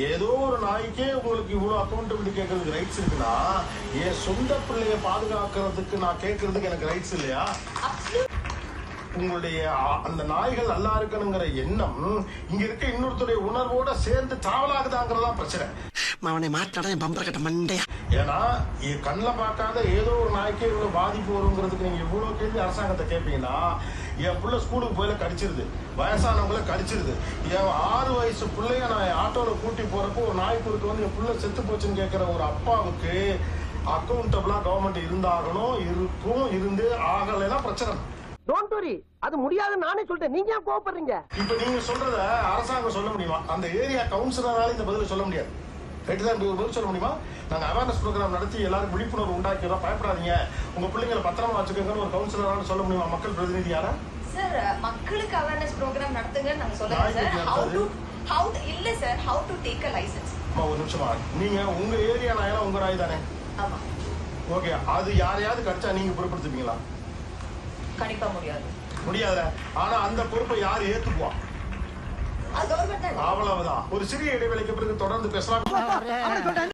ஏதோ ஒரு நாய்க்கே உங்களுக்கு இவ்வளவு அக்கௌண்டபிலிட்டி கேட்கறதுக்கு ரைட்ஸ் இருக்குன்னா என் சொந்த பிள்ளைய பாதுகாக்கிறதுக்கு நான் கேட்கறதுக்கு எனக்கு ரைட்ஸ் இல்லையா? உங்களுடைய அந்த நாய்கள் நல்லா இருக்கணுங்கிற எண்ணம் இங்க இருக்க இன்னொருத்தருடைய உணர்வோட சேர்ந்து டிராவல் பிரச்சனை. அவனை மாட்டாடா என் பம்பர கட்ட மண்டையா. ஏன்னா கண்ணில் பார்க்காத ஏதோ ஒரு நாய்க்கே இவ்வளவு பாதிப்பு வருங்கிறதுக்கு நீங்க இவ்வளவு கேள்வி அரசாங்கத்தை கேட்பீங்கன்னா, என் புள்ள ஸ்கூலுக்கு போயில கடிச்சிருது, வயசானவங்கள கடிச்சிருது, என் 6 வயசு பிள்ளைய நான் ஆட்டோல கூட்டி போறப்போ ஒரு நாய் குறுக்கு வந்து என் புள்ள செத்து போச்சுன்னு கேட்கிற ஒரு அப்பாவுக்கு அக்கௌண்டபிளா கவர்மெண்ட் இருந்தாகணும், இருக்கும், இருந்து ஆகலைன்னா பிரச்சனை. டோன்ட் வரி, அது முடியாது நானே சொல்லிட்டேன், நீங்க ஏன் கோவப்படுறீங்க? இப்ப நீங்க சொல்றத அரசாங்கம் சொல்ல முடியுமா? அந்த ஏரியா கவுன்சிலரால இந்த பதில சொல்ல முடியாது. பதில் சொல்ல முடியுமா? நாங்க அவேர்னஸ் ப்ரோக்ராம் நடத்தி எல்லாரும் விழிப்புணர்வு உண்டாக்கிறோம், பயப்படாதீங்க, உங்க பிள்ளைங்களை பத்திரமா வச்சுக்கோங்கன்னு ஒரு கவுன்சிலரால சொல்ல முடியுமா? மக்கள் பிரதிநிதி யாரா? சார், மக்களுக்கு அவேர்னஸ் ப்ரோக்ராம் நடத்துங்க நாங்க சொல்றோம் சார். how இல்ல sir, how to take a license. ஒரு நிமிஷமா, நீங்க உங்க ஏரியா நாயெல்லாம் உங்க நாய் தானே? ஆமா. ஓகே, அது யாரையாவது கடிச்சா நீங்க பொறுப்படுத்துவீங்களா? கண்டிப்பா முடியாது. முடியாத. ஆனா அந்த பொறுப்பை யார் ஏத்துக்குவா? அது கவர்மெண்ட் தான். அவ்வளவுதான். ஒரு சிறிய இடைவேளைக்கு பிறகு தொடர்ந்து பேசலாம்.